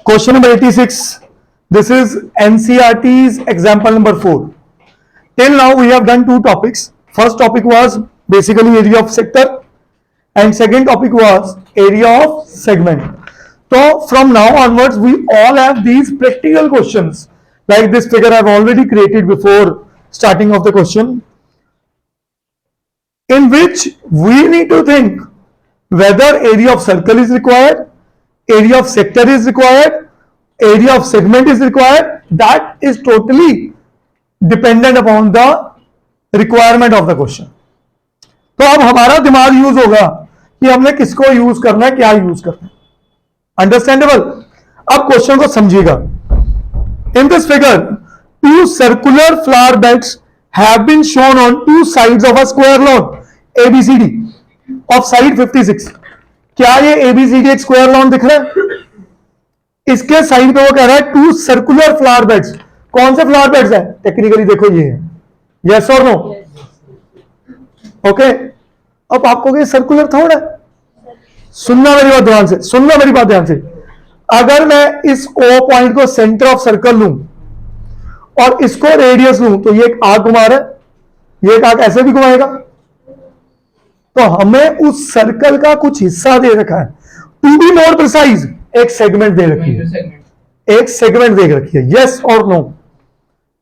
Question number 86. This is NCERT's example number 4. Till now we have done two topics. First topic was basically area of sector and second topic was area of segment. So from now onwards we all have these practical questions like this figure I've already created before starting of the question, in which we need to think whether area of circle is required, area of sector is required, area of segment is required. That is totally dependent upon the requirement of the question. तो अब हमारा दिमाग use होगा कि हमने किसको use करना है, क्या यूज करना है. अंडरस्टैंडेबल. अब क्वेश्चन को समझिएगा. In this figure two circular flower beds have been shown on two sides of a square lawn ABCD of side 56. क्या ये ABCD एक स्क्वायर लॉन दिख रहा है? इसके साइड पे वो कह रहा है टू सर्कुलर फ्लावर बेड्स. कौन से फ्लावर बेड्स है? टेक्निकली देखो ये है. यस और नो? ओके. अब आपको ये सर्कुलर थोड़ा है. सुनना मेरी बात ध्यान से, सुनना मेरी बात ध्यान से. अगर मैं इस O पॉइंट को सेंटर ऑफ सर्कल लूं और इसको रेडियस लूं तो ये एक आर्क घुमा रहा है, ये एक आर्क ऐसे भी घुमाएगा. तो हमें उस सर्कल का कुछ हिस्सा दे रखा है. टू बी मोर प्रिसाइज एक सेगमेंट दे रखी है, एक सेगमेंट दे रखी है. यस और नो?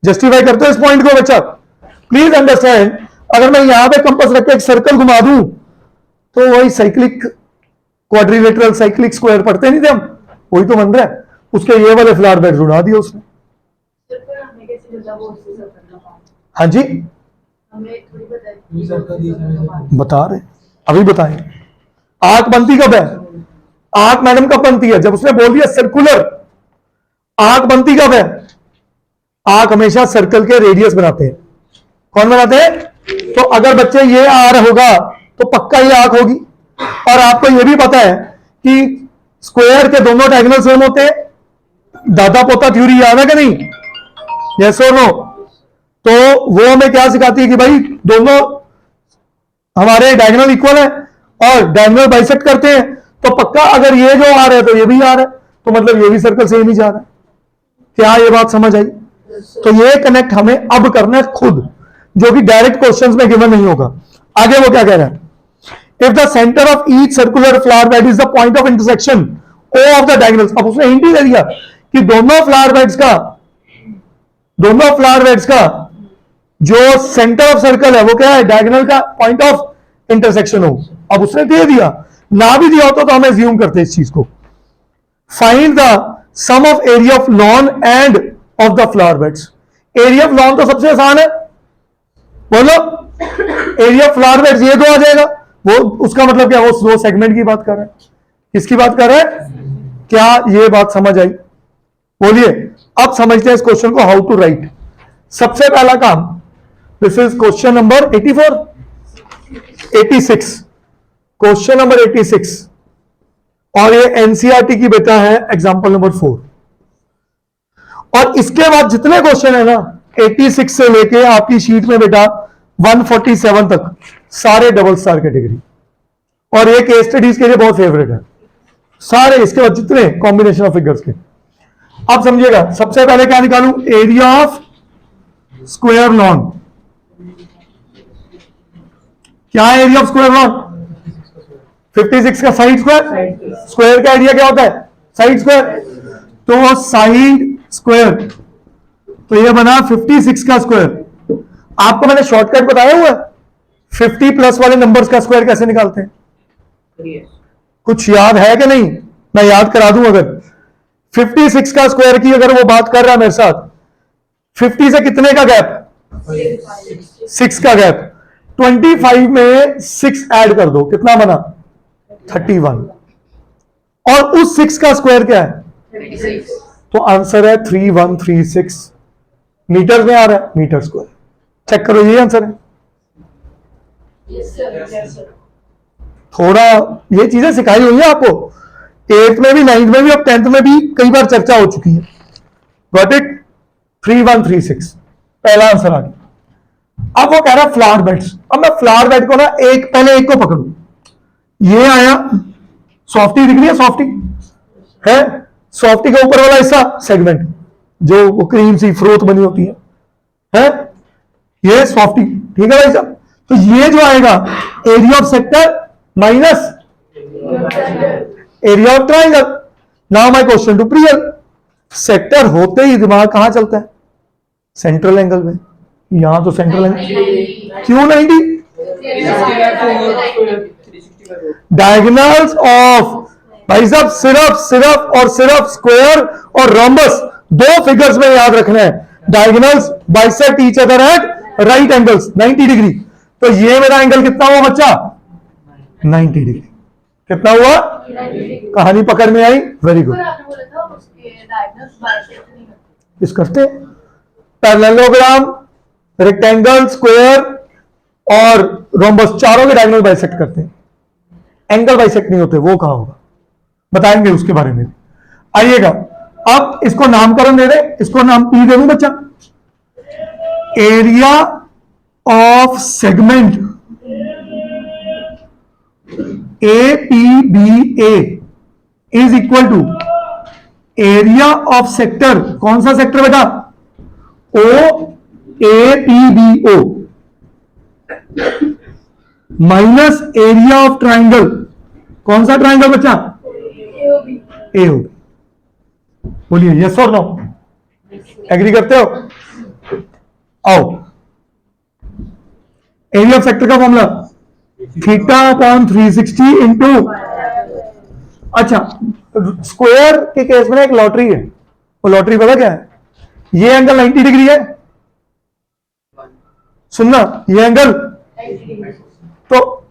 जस्टिफाई करते हो इस पॉइंट को बच्चा? Please understand. अगर मैं यहां पे कंपास रख के एक सर्कल घुमा दूं तो वही साइक्लिक क्वाड्रिलेटरल साइक्लिक स्क्वायर पढ़ते नहीं थे हम, वही तो बन रहा है. उसके ये वाले फ्लावर बेड्स उड़ा दिए उसने. हाँ जी बता रहे, अभी बताएं. आर्क बनती कब है? आर्क मैडम कब बनती है? जब उसने बोल दिया सर्कुलर. आर्क बनती कब है? आर्क हमेशा सर्कल के रेडियस बनाते हैं. कौन बनाते हैं? तो अगर बच्चे ये आर होगा तो पक्का ये आर्क होगी. और आपको ये भी पता है कि स्क्वायर के दोनों डायगोनल सेम होते हैं. दादा पोता थ्योरी याद है कि नहीं? यस और नो? तो वो हमें क्या सिखाती है कि भाई दोनों हमारे डायगोनल इक्वल है और डायगोनल बाइसेक्ट करते हैं. तो पक्का अगर ये जो आ रहा है तो ये भी आ रहा है, तो मतलब ये भी सर्कल से ही नहीं जा रहा है. क्या ये बात समझ आई? तो ये कनेक्ट हमें अब करना है खुद, जो कि डायरेक्ट क्वेश्चंस में गिवन नहीं होगा. आगे वो क्या कह रहा है? If the centre of each circular flower bed is the point of intersection O of the diagonals. अब उसने हिंट ही दे दिया कि दोनों फ्लावर बेड्स का जो सेंटर ऑफ सर्कल है वो क्या है? डायगोनल का पॉइंट ऑफ इंटरसेक्शन हो. अब उसने दे दिया, ना भी दिया होता तो हम एज्यूम करते इस चीज को. Find the sum of area of lawn and of the flower beds. Area of lawn तो सबसे आसान है, बोलो. एरिया ऑफ फ्लावर बेड्स ये तो आ जाएगा. वो उसका मतलब क्या? वो सेगमेंट की बात कर रहा है. किसकी बात कर रहा है? क्या ये बात समझ आई? बोलिए. अब समझते हैं इस क्वेश्चन को हाउ टू राइट. सबसे पहला काम, this is question number 86. Question number 86 और ये एनसीईआरटी की बेटा है एग्जांपल नंबर 4. और इसके बाद जितने क्वेश्चन है ना 86 से लेके आपकी शीट में बेटा 147 तक सारे डबल स्टार कैटेगरी. और ये केस स्टडीज के लिए बहुत फेवरेट है सारे. इसके बाद जितने कॉम्बिनेशन ऑफ फिगर्स के. अब समझिएगा. सबसे पहले क्या निकालूं? Area of square lawn. क्या है एरिया ऑफ स्क्वायर लॉन? 56 का साइड स्क्वायर. स्क्वायर का एरिया क्या होता है? Side square. तो साइड स्क्वायर, तो ये बना 56 का स्क्वायर. आपको मैंने शॉर्टकट बताया हुआ है 50 प्लस वाले नंबर्स का स्क्वायर कैसे निकालते हैं. कुछ याद है कि नहीं? मैं याद करा दूं. अगर 56 का स्क्वायर की अगर वो बात कर रहा है मेरे साथ, 50 से कितने का गैप? 6 का गैप. 25 में 6 ऐड कर दो, कितना बना? 31. और उस 6 का स्क्वायर क्या है? 36. तो आंसर है 3136. मीटर में आ रहा है, मीटर स्क्वायर. चेक करो, ये आंसर है. थोड़ा ये चीजें सिखाई हुई है आपको 8th में भी, 9th में भी और 10th में भी कई बार चर्चा हो चुकी है. Got it? 3136 पहला आंसर आ गया. अब वो कह रहा है फ्लावर बेड्स. अब मैं फ्लावर बेड को ना पहले एक को पकड़ू. ये आया सॉफ्टी, दिख रही है सॉफ्टी है. सॉफ्टी का ऊपर वाला हिस्सा सेगमेंट, जो वो क्रीम सी फ्रोथ बनी होती है ये सॉफ्टी, ठीक है भाई साहब। तो ये जो आएगा area of sector minus area of triangle. Now my question to Priyal, sector होते ही दिमाग कहां चलता है? सेंट्रल एंगल में। यहां तो सेंट्रल एंगल क्यों 90? डायगोनल्स ऑफ भाई साहब सिर्फ स्क्वायर और रोम्बस, दो फिगर्स में याद रखना है। Diagonals bisect each other at right angles 90 degree. तो ये मेरा एंगल कितना हुआ बच्चा? 90 डिग्री। कितना हुआ? कहानी पकड़ में आई? Very good. किस करते? पैरेललोग्राम, रेक्टेंगल, स्क्वायर और रोम्बस चारों के डायगोनल बाइसेक्ट करते हैं, एंगल बाइसेक्ट नहीं होते। वो कहां होगा बताएंगे उसके बारे में। आइएगा अब इसको नामकरण दे दे, इसको नाम पी दे दूं बच्चा। Area of segment APBA is equal to area of sector, कौन सा सेक्टर बेटा? OAPBO minus area of triangle, कौन सा ट्राइंगल बच्चा? AOB। बोलिए यस और नो, एग्री करते हो? आओ, एरिया ऑफ सेक्टर का फॉर्मूला थीटा अपॉन 360 इंटू, अच्छा स्क्वायर के केस में एक लॉटरी है, वो लॉटरी पता क्या है? ये एंगल 90 डिग्री है, सुनना ये एंगल, तो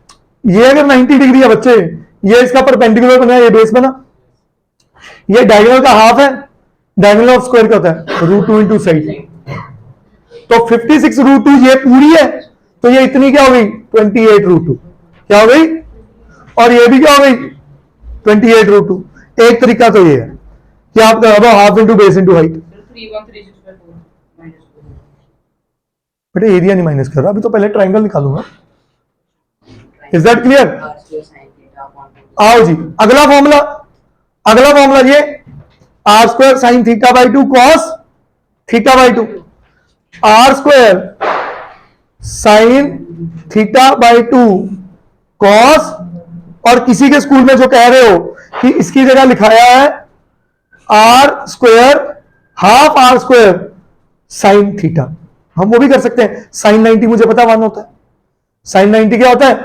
ये अगर 90 डिग्री है बच्चे, ये इसका परपेंडिकुलर बना, ये बेस बना, ये डायगोनल का हाफ है, डायगोनल ऑफ स्क्वायर क्या होता है? √2 इंटू साइड। तो 56 √2 ये पूरी है, तो ये इतनी क्या हो गई? 28 √2 क्या हो गई? और ये भी क्या हो गई? 28 √2। एक तरीका तो ये है कि आप करा दो half into base into height. बेटे एरिया नहीं माइनस कर रहा, अभी तो पहले ट्राइंगल निकालूंगा। Is that clear? आओ जी, अगला फॉर्मूला ये r square sine theta by 2 cos theta by 2, r square sine theta by 2 cos, और किसी के स्कूल में जो कह रहे हो कि इसकी जगह लिखाया है r square half r square sine theta, हम वो भी कर सकते हैं। साइन 90 मुझे पता वन होता है, साइन 90 क्या होता है?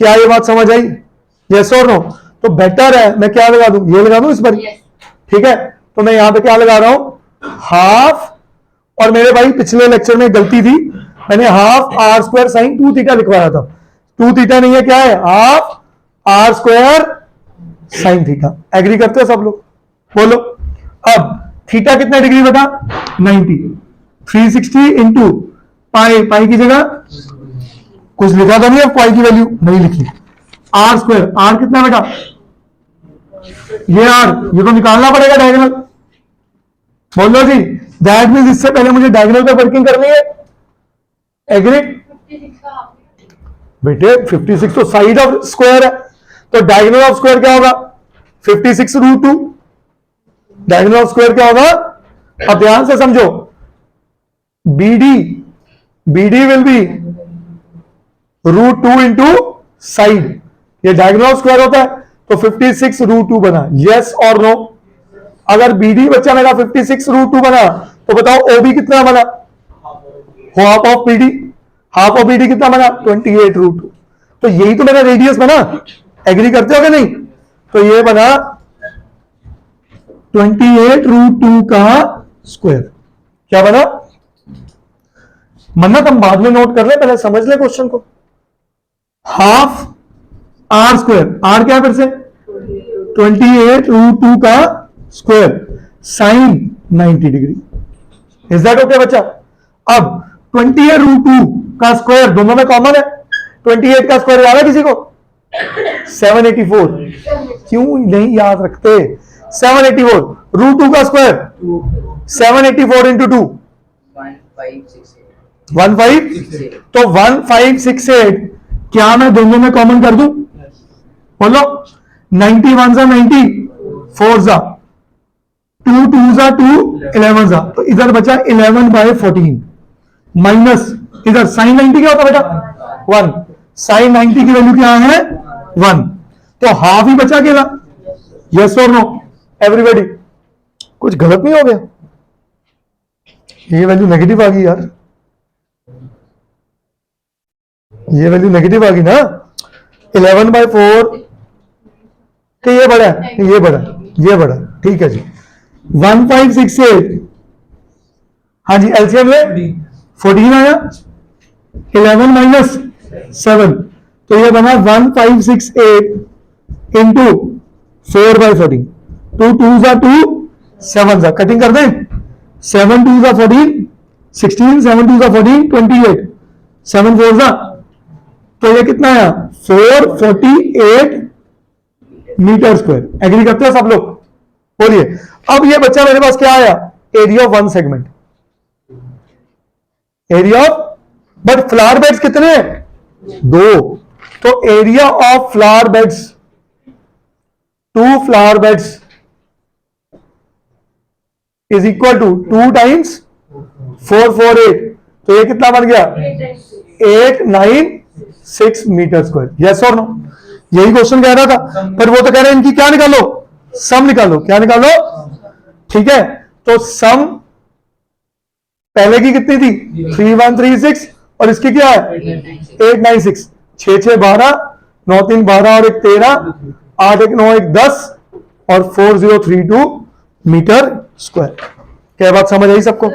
क्या ये बात समझ आई? यस और नो? तो बेटर है मैं क्या लगा दूं? ये लगा दूं इस पर, ठीक है। तो मैं यहां पे क्या लगा रहा हूं? हाफ, और मेरे भाई पिछले लेक्चर में गलती थी, मैंने half r square sine 2 theta लिखवाया था। 2 थीटा नहीं है, क्या है? Half r square sine theta. Agree करते हो सब लोग? बोलो। अब थीटा कितना डिग्री बता? 90। 360 इंटू पाई, पाई की जगह कुछ लिखा था नहीं, अब पाई की वैल्यू नहीं लिखी। आर स्क्वायर, आर कितना बेटा? ये आर, ये तो निकालना पड़ेगा डायगोनल। बोलो जी, दैट मींस इससे पहले मुझे डायगोनल पे वर्किंग करनी है। एग्री बेटे? 56 तो साइड ऑफ स्क्वायर है, तो डायगोनल ऑफ स्क्वायर क्या होगा? 56 √2। डायगोनल ऑफ स्क्वायर क्या होगा? अब ध्यान से समझो, BD will be √2 into side, ये डायगोनल ऑफ स्क्वायर होता है, तो 56 √2 बना। यस और नो? अगर BD बच्चा मेरा 56 √2 बना, तो बताओ OB कितना बना? Half of BD, half of BD कितना बना? 28 √2। तो यही तो मेरा रेडियस बना। एग्री करते हो कि नहीं? तो ये बना 28 √2 का स्क्वायर। क्या बना? मन्नत हम बाद में नोट कर ले, पहले समझ ले क्वेश्चन को। हाफ आर स्क्वायर, आर क्या फिर से? 28 √2 का square sine 90 degree. Is that okay बच्चा? अब 28 √2 का स्क्वायर दोनों में कॉमन है, 28 का स्क्वायर याद है किसी को? 784। क्यों नहीं याद रखते? 784 √2 का स्क्वायर 784 इंटू 2 1568। तो 1568 क्या मैं दोनों में कॉमन कर दूं? बोलो। 91 सा 90, 4 सा 2 2 जा 2 11 जा, तो इधर बचा 11/14 माइनस इधर साइन 90 क्या होता बेटा 1, साइन 90 की वैल्यू क्या है 1, तो हाफ ही बचा अकेला। यस और नो एवरीबॉडी, कुछ गलत नहीं हो गया? ये वैल्यू नेगेटिव आ गई यार, ये वैल्यू नेगेटिव आ गई ना। 11/4 कि ये बड़ा है, ये बड़ा, ये बड़ा, ठीक है जी। 1568, हाँ जी एलसीएम में 14 आया, 11 माइनस 7, तो ये बना 1568 इंटू 4/14, 2 2 जा 2 7 जा, कटिंग कर दें, 7 2 जा 14 16, 7 2 जा 14 28, 7 4 जा, तो ये कितना आया 448 मीटर स्क्वायर। एग्री करते हो सब लोग? बोलिए। अब ये बच्चा मेरे पास क्या आया, area of one segment, area of, but flower beds कितने हैं 2, तो area of flower beds 2 flower beds is equal to 2 times 448, तो ये कितना बन गया 896 मीटर स्क्वायर। यस और नो? यही क्वेश्चन कह रहा था, पर वो तो कह रहे हैं इनकी क्या निकालो, सम निकालो। क्या निकालो? ठीक है, तो सम पहले की कितनी थी 3136 और इसकी क्या है 896, 6 6 12, 9 3 12 और 1 13, 8 1 9 1 10 और 4032 मीटर स्क्वायर। क्या बात समझ आई सबको?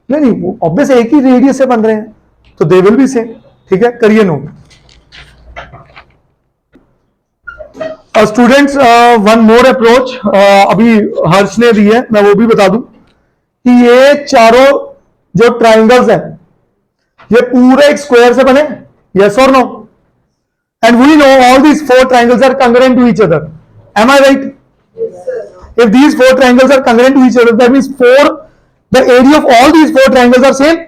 नहीं नहीं, ऑब्वियस एक ही रेडियस से बन रहे हैं, तो दे विल बी सेम। ठीक है, करिए note. Students one more approach अभी हर्ष ने दी है, मैं वो भी बता दूं कि ये चारों जो ट्राइंगल्स हैं ये पूरे एक स्क्वायर से बने। यस और no? And we know all these 4 triangles are congruent to each other. Am I right? If these 4 triangles are congruent to each other, that means the area of all these 4 triangles are same.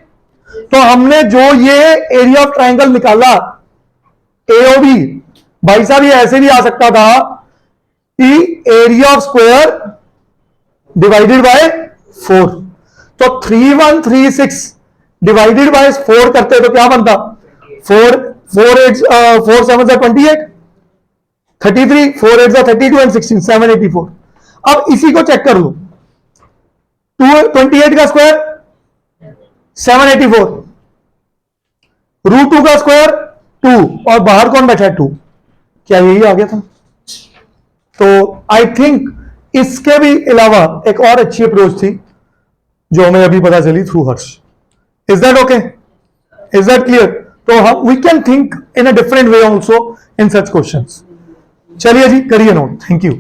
तो हमने जो ये area of triangle निकाला AOB, भाई साहब ये ऐसे भी आ सकता था कि area of square divided by 4, तो 3136 डिवाइडेड बाय 4 करते तो क्या बनता 4 4 7 जा 28, 33, 4 8 जा 32 एंड 16 784। अब इसी को चेक कर लो, 28 का स्क्वायर 784, √2 का स्क्वायर 2 और बाहर कौन बैठा है 2, क्या यही आ गया था? तो आई थिंक इसके भी अलावा एक और अच्छी अप्रोच थी जो हमें अभी पता चली through Harsh. Is that okay? Is that clear? तो हम we can think in a different way also in such questions. चलिए जी, करिए नोट। Thank you.